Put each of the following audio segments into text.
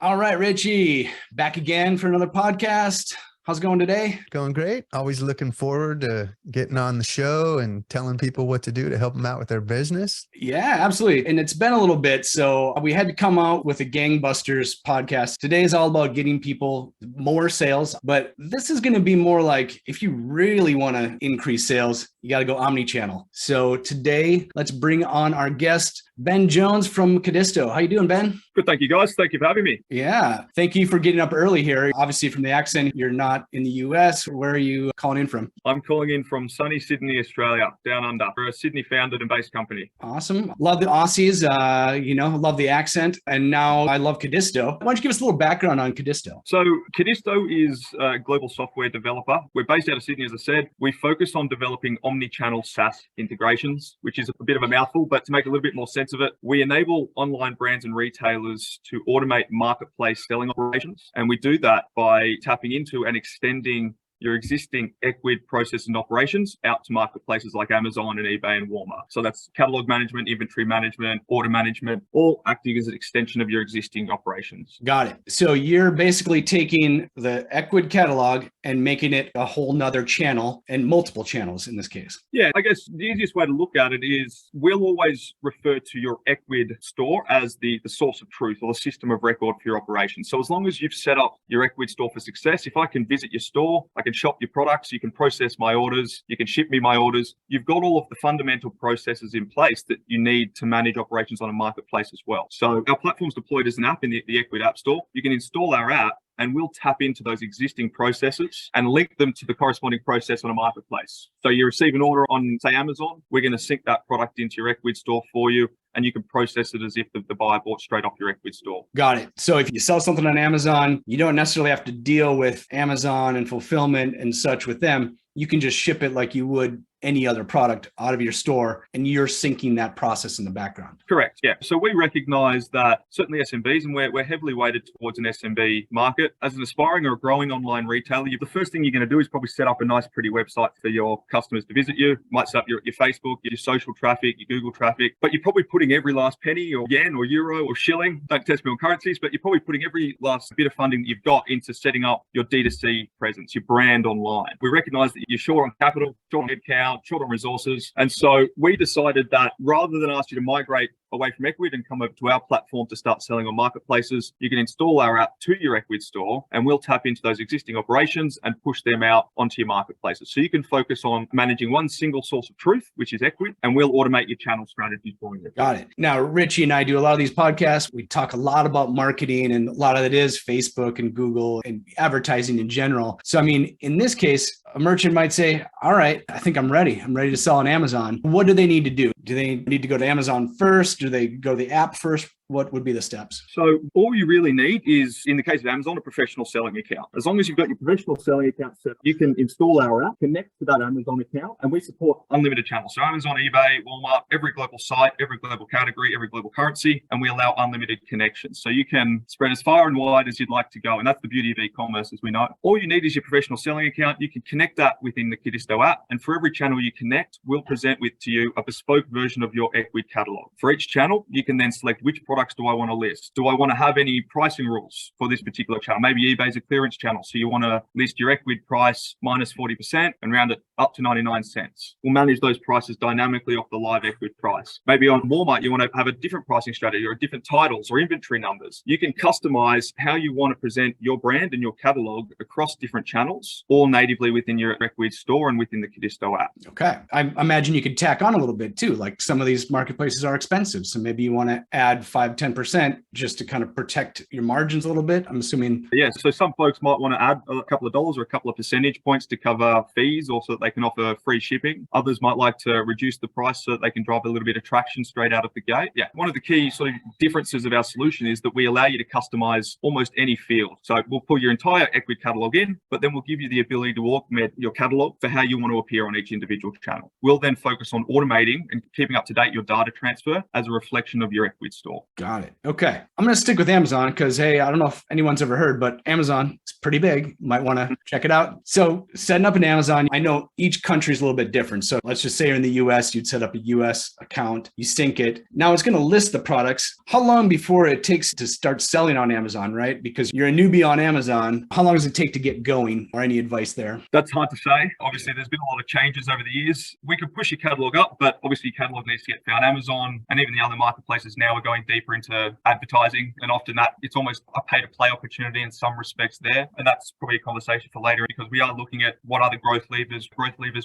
All right, Richie, back again for another podcast. How's it going today? Going great. Always looking forward to getting on the show and telling people what to do to help them out with their business. Yeah, absolutely. And it's been a little bit, so we had to come out with a gangbusters podcast. Today is all about getting people more sales, but this is going to be more like if you really want to increase sales, you got to go omnichannel. So today, let's bring on our guest, Ben Jones from Codisto. How you doing, Ben? Good, thank you, guys. Thank you for having me. Yeah, thank you for getting up early here. Obviously, from the accent, you're not in the US. Where are you calling in from? I'm calling in from sunny Sydney, Australia, down under. We're a Sydney founded and based company. Awesome. Love the Aussies, love the accent. And now I love Codisto. Why don't you give us a little background on Codisto? So Codisto is a global software developer. We're based out of Sydney, as I said. We focus on developing omni-channel SaaS integrations, which is a bit of a mouthful, but to make a little bit more sense of it, we enable online brands and retailers to automate marketplace selling operations. And we do that by tapping into and extending your existing Ecwid process and operations out to marketplaces like Amazon and eBay and Walmart. So that's catalog management, inventory management, order management, all acting as an extension of your existing operations. Got it. So you're basically taking the Ecwid catalog and making it a whole nother channel and multiple channels in this case. Yeah, I guess the easiest way to look at it is we'll always refer to your Ecwid store as the source of truth or the system of record for your operation. So as long as you've set up your Ecwid store for success, if I can visit your store, I can shop your products, you can process my orders, you can ship me my orders. You've got all of the fundamental processes in place that you need to manage operations on a marketplace as well. So our platform's deployed as an app in the Ecwid App Store. You can install our app and we'll tap into those existing processes and link them to the corresponding process on a marketplace. So you receive an order on, say, Amazon, we're going to sync that product into your Ecwid store for you, and you can process it as if the buyer bought straight off your Ecwid store. Got it. So if you sell something on Amazon, you don't necessarily have to deal with Amazon and fulfillment and such with them. You can just ship it like you would any other product out of your store, and you're syncing that process in the background. Correct. Yeah. So we recognize that certainly SMBs, and we're heavily weighted towards an SMB market. As an aspiring or a growing online retailer, the first thing you're going to do is probably set up a nice, pretty website for your customers to visit you. You might set up your Facebook, your social traffic, your Google traffic, but you're probably putting every last penny or yen or euro or shilling, don't test me on currencies, but you're probably putting every last bit of funding that you've got into setting up your D2C presence, your brand online. We recognize that you're short on capital, short on headcount, short on resources. And so we decided that rather than ask you to migrate away from Ecwid and come over to our platform to start selling on marketplaces, you can install our app to your Ecwid store and we'll tap into those existing operations and push them out onto your marketplaces. So you can focus on managing one single source of truth, which is Ecwid, and we'll automate your channel strategy for you. Got it. Now, Richie and I do a lot of these podcasts. We talk a lot about marketing, and a lot of it is Facebook and Google and advertising in general. So, I mean, in this case, a merchant might say, all right, I think I'm ready. I'm ready to sell on Amazon. What do they need to do? Do they need to go to Amazon first? Do they go to the app first? What would be the steps? So all you really need is, in the case of Amazon, a professional selling account. As long as you've got your professional selling account set up, you can install our app, connect to that Amazon account, and we support unlimited channels. So Amazon, eBay, Walmart, every global site, every global category, every global currency, and we allow unlimited connections. So you can spread as far and wide as you'd like to go. And that's the beauty of e-commerce, as we know. All you need is your professional selling account. You can connect that within the Codisto app. And for every channel you connect, we'll present to you a bespoke version of your Ecwid catalog. For each channel, you can then select which products do I want to list. Do I want to have any pricing rules for this particular channel? Maybe eBay's a clearance channel, so you want to list your Ecwid price minus 40% and round it up to 99 cents. We'll manage those prices dynamically off the live Ecwid price. Maybe on Walmart, you want to have a different pricing strategy or different titles or inventory numbers. You can customize how you want to present your brand and your catalog across different channels, all natively within your Ecwid store and within the Codisto app. Okay. I imagine you could tack on a little bit too. Like some of these marketplaces are expensive. So maybe you want to add 5-10% just to kind of protect your margins a little bit. I'm assuming. Yeah. So some folks might want to add a couple of dollars or a couple of percentage points to cover fees, or so that they can offer free shipping. Others might like to reduce the price so that they can drive a little bit of traction straight out of the gate. Yeah. One of the key sort of differences of our solution is that we allow you to customize almost any field. So we'll pull your entire Ecwid catalog in, but then we'll give you the ability to augment your catalog for how you want to appear on each individual channel. We'll then focus on automating and keeping up to date your data transfer as a reflection of your Ecwid store. Got it. Okay. I'm going to stick with Amazon because, hey, I don't know if anyone's ever heard, but Amazon is pretty big. Might want to check it out. So setting up an Amazon, I know each country is a little bit different. So let's just say you're in the US, you'd set up a US account, you sync it. Now it's going to list the products. How long before it takes to start selling on Amazon, right? Because you're a newbie on Amazon. How long does it take to get going, or any advice there? That's hard to say. Obviously, there's been a lot of changes over the years. We could push your catalog up, but obviously your catalog needs to get found. Amazon and even the other marketplaces now are going deeper into advertising, and often that it's almost a pay-to-play opportunity in some respects there. And that's probably a conversation for later, because we are looking at what other growth levers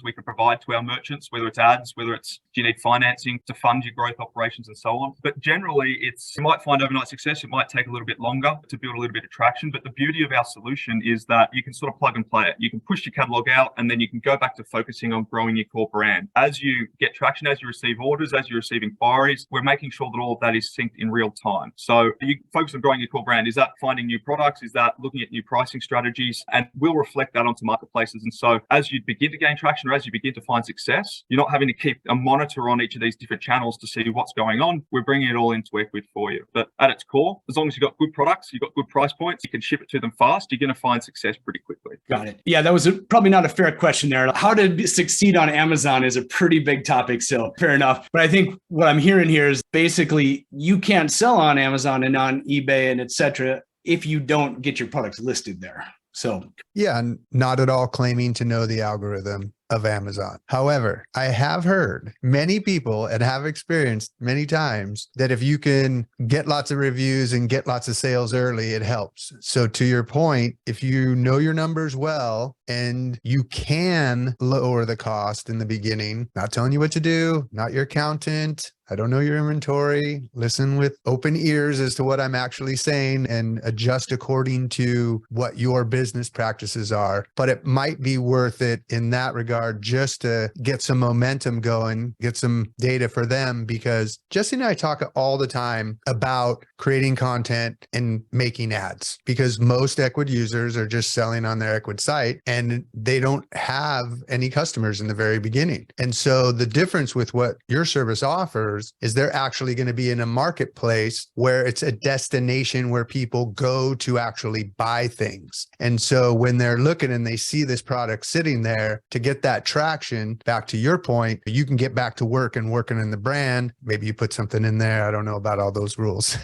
we can provide to our merchants, whether it's ads, whether it's do you need financing to fund your growth operations and so on. But generally, you might find overnight success. It might take a little bit longer to build a little bit of traction. But the beauty of our solution is that you can sort of plug and play it. You can push your catalog out, and then you can go back to focusing on growing your core brand. As you get traction, as you receive orders, as you receive inquiries, we're making sure that all of that is synced in real time. So you focus on growing your core brand. Is that finding new products? Is that looking at new pricing strategies? And we'll reflect that onto marketplaces. And so as you begin to gain traction, or as you begin to find success, you're not having to keep a monitor on each of these different channels to see what's going on. We're bringing it all into Ecwid for you. But at its core, as long as you've got good products, you've got good price points, you can ship it to them fast, you're going to find success pretty quickly. Got it. Yeah, that was probably not a fair question there. How to succeed on Amazon is a pretty big topic, so fair enough. But I think what I'm hearing here is basically you can't sell on Amazon and on eBay and etc. if you don't get your products listed there. So yeah, not at all claiming to know the algorithm of Amazon. However, I have heard many people and have experienced many times that if you can get lots of reviews and get lots of sales early, it helps. So to your point, if you know your numbers well and you can lower the cost in the beginning, not telling you what to do, not your accountant, I don't know your inventory, listen with open ears as to what I'm actually saying and adjust according to what your business practices are. But it might be worth it in that regard just to get some momentum going, get some data for them, because Jesse and I talk all the time about creating content and making ads, because most Ecwid users are just selling on their Ecwid site and they don't have any customers in the very beginning. And so the difference with what your service offers is they're actually going to be in a marketplace where it's a destination where people go to actually buy things. And so when they're looking and they see this product sitting there, to get that traction, back to your point, you can get back to work and working in the brand. Maybe you put something in there. I don't know about all those rules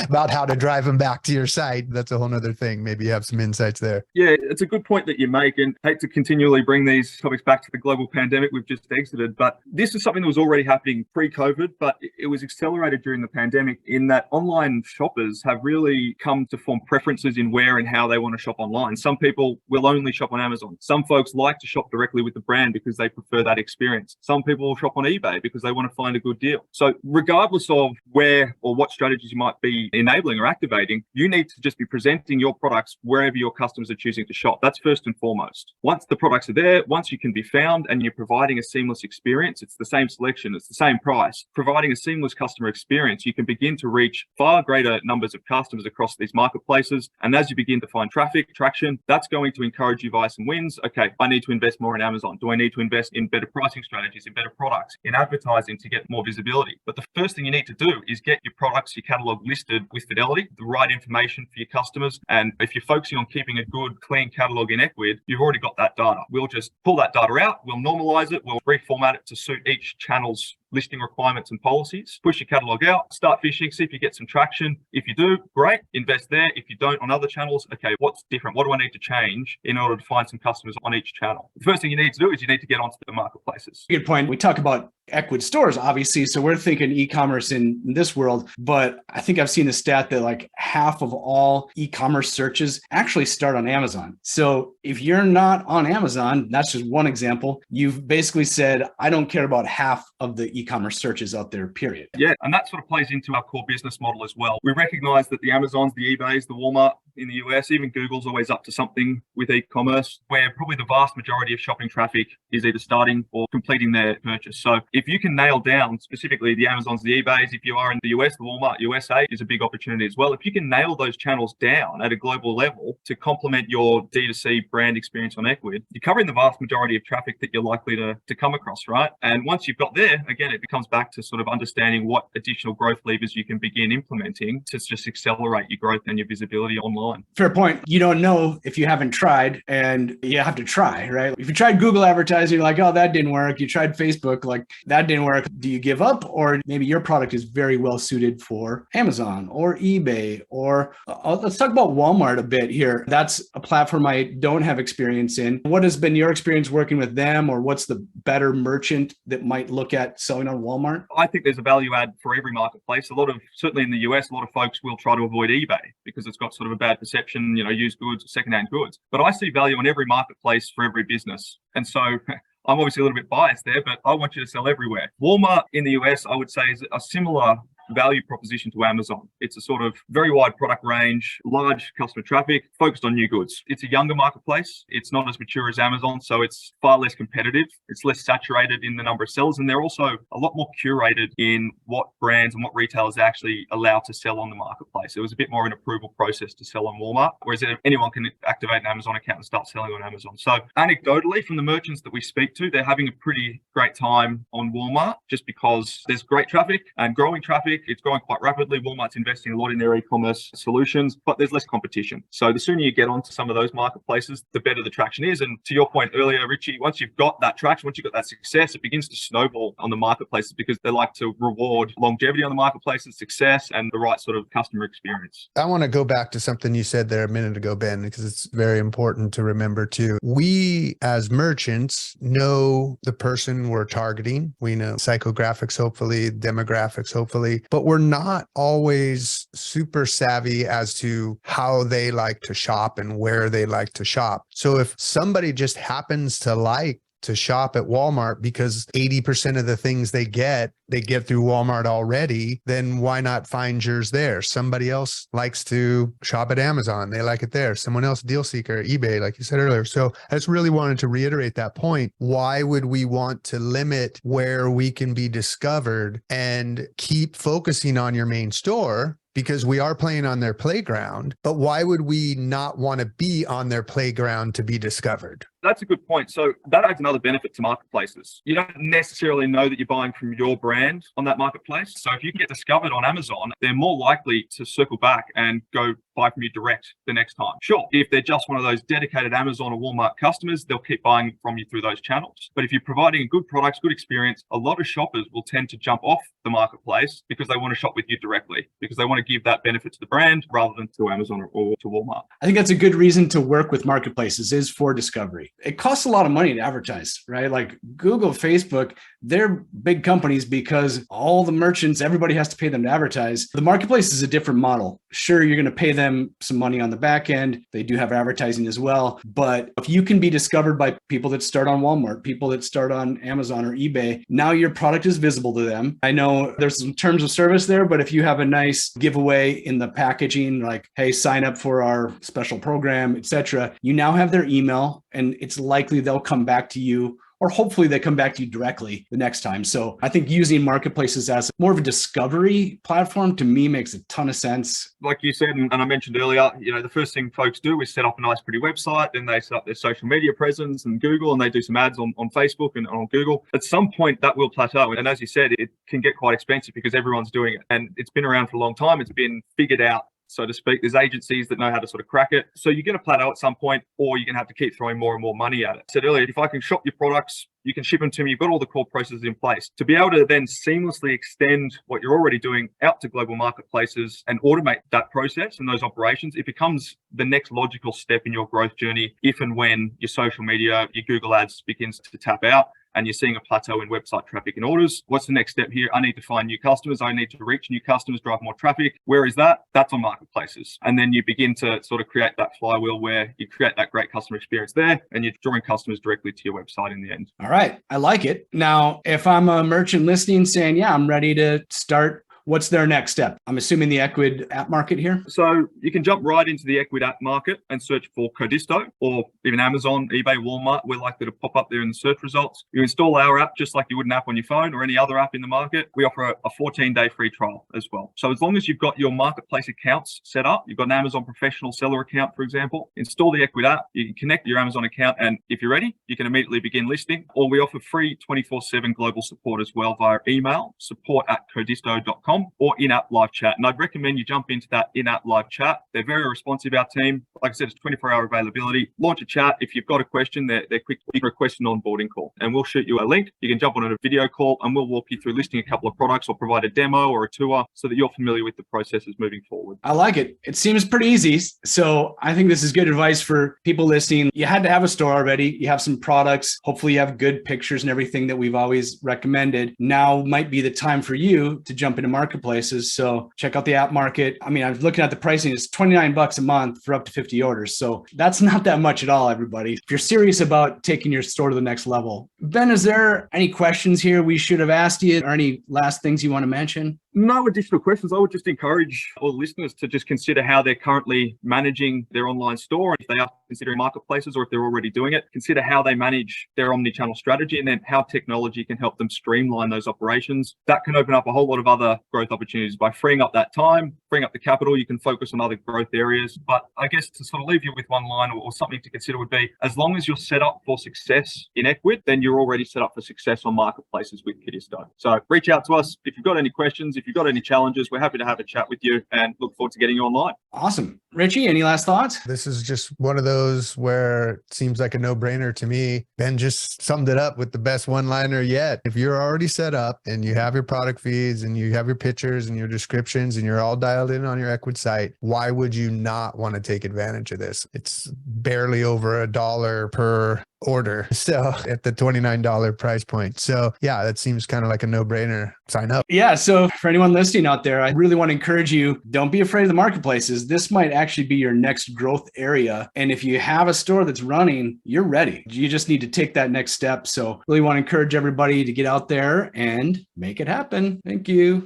about how to drive them back to your site. That's a whole nother thing. Maybe you have some insights there. Yeah, it's a good point that you make, and I hate to continually bring these topics back to the global pandemic we've just exited, but this is something that was already happening pre-COVID, but it was accelerated during the pandemic in that online shoppers have really come to form preferences in where and how they want to shop online. Some people will only shop on Amazon. Some folks like to shop directly with the brand because they prefer that experience. Some people will shop on eBay because they want to find a good deal. So regardless of where or what strategies you might be enabling or activating, you need to just be presenting your products wherever your customers are choosing to shop. That's first and foremost. Once the products are there, once you can be found and you're providing a seamless experience, it's the same selection, it's the same price, providing a seamless customer experience, you can begin to reach far greater numbers of customers across these marketplaces. And as you begin to find traction, that's going to encourage you via some wins. Okay, I need to invest more in Amazon. Do I need to invest in better pricing strategies, in better products, in advertising to get more visibility? But the first thing you need to do is get your products, your catalog listed with fidelity, the right information for your customers. And if you're focusing on keeping a good, clean catalog in Ecwid, you've already got that data. We'll just pull that data out, we'll normalize it, we'll reformat it to suit each channel's listing requirements and policies, push your catalog out, start fishing, see if you get some traction. If you do, great, invest there. If you don't on other channels, okay, what's different? What do I need to change in order to find some customers on each channel? The first thing you need to do is you need to get onto the marketplaces. Good point. We talk about Ecwid stores, obviously. So we're thinking e-commerce in this world, but I think I've seen the stat that like half of all e-commerce searches actually start on Amazon. So if you're not on Amazon, that's just one example. You've basically said, I don't care about half of the e-commerce searches out there, period. Yeah, and that sort of plays into our core business model as well. We recognize that the Amazons, the eBays, the Walmart, in the US. Even Google's always up to something with e-commerce, where probably the vast majority of shopping traffic is either starting or completing their purchase. So if you can nail down specifically the Amazons, the eBays, if you are in the US, the Walmart USA is a big opportunity as well. If you can nail those channels down at a global level to complement your D2C brand experience on Ecwid, you're covering the vast majority of traffic that you're likely to come across, right? And once you've got there, again, it comes back to sort of understanding what additional growth levers you can begin implementing to just accelerate your growth and your visibility online. Fair point. You don't know if you haven't tried, and you have to try, right? If you tried Google advertising, you're like, oh, that didn't work. You tried Facebook, like that didn't work. Do you give up? Or maybe your product is very well suited for Amazon or eBay, or let's talk about Walmart a bit here. That's a platform I don't have experience in. What has been your experience working with them, or what's the better merchant that might look at selling on Walmart? I think there's a value add for every marketplace. Certainly in the US, a lot of folks will try to avoid eBay because it's got sort of a bad perception, used goods or secondhand goods. But I see value on every marketplace for every business. And so I'm obviously a little bit biased there, but I want you to sell everywhere. Walmart in the US, I would say, is a similar value proposition to Amazon. It's a sort of very wide product range, large customer traffic, focused on new goods. It's a younger marketplace. It's not as mature as Amazon, so it's far less competitive. It's less saturated in the number of sellers, and they're also a lot more curated in what brands and what retailers actually allow to sell on the marketplace. It was a bit more of an approval process to sell on Walmart, whereas anyone can activate an Amazon account and start selling on Amazon. So anecdotally, from the merchants that we speak to, they're having a pretty great time on Walmart just because there's great traffic and growing traffic. It's growing quite rapidly. Walmart's investing a lot in their e-commerce solutions, but there's less competition. So the sooner you get onto some of those marketplaces, the better the traction is. And to your point earlier, Richie, once you've got that traction, once you've got that success, it begins to snowball on the marketplaces because they like to reward longevity on the marketplace and success and the right sort of customer experience. I want to go back to something you said there a minute ago, Ben, because it's very important to remember too. We as merchants know the person we're targeting. We know psychographics, hopefully, demographics, hopefully, but we're not always super savvy as to how they like to shop and where they like to shop. So if somebody just happens to like to shop at Walmart because 80% of the things they get through Walmart already, then why not find yours there? Somebody else likes to shop at Amazon. They like it there. Someone else, deal seeker, eBay, like you said earlier. So I just really wanted to reiterate that point. Why would we want to limit where we can be discovered and keep focusing on your main store? Because we are playing on their playground, but why would we not want to be on their playground to be discovered? That's a good point. So that adds another benefit to marketplaces. You don't necessarily know that you're buying from your brand on that marketplace. So if you can get discovered on Amazon, they're more likely to circle back and go buy from you direct the next time. Sure, if they're just one of those dedicated Amazon or Walmart customers, they'll keep buying from you through those channels. But if you're providing good products, good experience, a lot of shoppers will tend to jump off the marketplace because they want to shop with you directly, because they want to give that benefit to the brand rather than to Amazon or to Walmart. I think that's a good reason to work with marketplaces, is for discovery. It costs a lot of money to advertise, right? Like Google, Facebook, they're big companies because all the merchants, everybody has to pay them to advertise. The marketplace is a different model. Sure, you're going to pay them some money on the back end. They do have advertising as well. But if you can be discovered by people that start on Walmart, people that start on Amazon or eBay, now your product is visible to them. I know there's some terms of service there, but if you have a nice giveaway in the packaging, like, hey, sign up for our special program, etc., you now have their email, and it's likely they'll come back to you, or hopefully they come back to you directly the next time. So I think using marketplaces as more of a discovery platform, to me, makes a ton of sense. Like you said, and I mentioned earlier, the first thing folks do is set up a nice, pretty website. Then they set up their social media presence and Google, and they do some ads on Facebook and on Google. At some point, that will plateau. And as you said, it can get quite expensive because everyone's doing it. And it's been around for a long time. It's been figured out, so to speak. There's agencies that know how to sort of crack it. So you're going to plateau at some point, or you're going to have to keep throwing more and more money at it. I said earlier, if I can shop your products, you can ship them to me. You've got all the core processes in place. To be able to then seamlessly extend what you're already doing out to global marketplaces and automate that process and those operations, it becomes the next logical step in your growth journey if and when your social media, your Google ads begins to tap out and you're seeing a plateau in website traffic and orders. What's the next step here? I need to find new customers. I need to reach new customers, drive more traffic. Where is that? That's on marketplaces. And then you begin to sort of create that flywheel where you create that great customer experience there and you're drawing customers directly to your website in the end. All right. I like it. Now, if I'm a merchant listening saying, yeah, I'm ready to start what's their next step? I'm assuming the Ecwid app market here. So you can jump right into the Ecwid app market and search for Codisto, or even Amazon, eBay, Walmart. We're likely to pop up there in the search results. You install our app just like you would an app on your phone or any other app in the market. We offer a 14-day free trial as well. So as long as you've got your marketplace accounts set up, you've got an Amazon professional seller account, for example, install the Ecwid app, you can connect your Amazon account, and if you're ready, you can immediately begin listing. Or we offer free 24/7 global support as well via email, support@codisto.com, or in-app live chat. And I'd recommend you jump into that in-app live chat. They're very responsive, our team. Like I said, it's 24-hour availability. Launch a chat. If you've got a question, they're quick. You can request an onboarding call, and we'll shoot you a link. You can jump on a video call, and we'll walk you through listing a couple of products or provide a demo or a tour so that you're familiar with the processes moving forward. I like it. It seems pretty easy. So I think this is good advice for people listening. You had to have a store already. You have some products. Hopefully you have good pictures and everything that we've always recommended. Now might be the time for you to jump into marketplaces. So check out the app market. I mean, I was looking at the pricing. It's $29 a month for up to 50 orders. So that's not that much at all, everybody. If you're serious about taking your store to the next level. Ben, is there any questions here we should have asked you, or any last things you want to mention? No additional questions. I would just encourage all listeners to just consider how they're currently managing their online store. If they are considering marketplaces, or if they're already doing it, consider how they manage their omnichannel strategy, and then how technology can help them streamline those operations. That can open up a whole lot of other growth opportunities by freeing up that time, freeing up the capital. You can focus on other growth areas. But I guess to sort of leave you with one line or something to consider would be, as long as you're set up for success in Ecwid, then you're already set up for success on marketplaces with Codisto. So reach out to us if you've got any questions. If you've got any challenges, we're happy to have a chat with you, and look forward to getting you online. Awesome. Richie, any last thoughts? This is just one of those where it seems like a no-brainer to me. Ben just summed it up with the best one-liner yet. If you're already set up and you have your product feeds and you have your pictures and your descriptions and you're all dialed in on your Ecwid site, why would you not want to take advantage of this? It's barely over $1 per order. So at the $29 price point. So yeah, that seems kind of like a no-brainer. Sign up. Yeah. So for anyone listening out there, I really want to encourage you, don't be afraid of the marketplaces. This might actually be your next growth area. And if you have a store that's running, you're ready. You just need to take that next step. So really want to encourage everybody to get out there and make it happen. Thank you.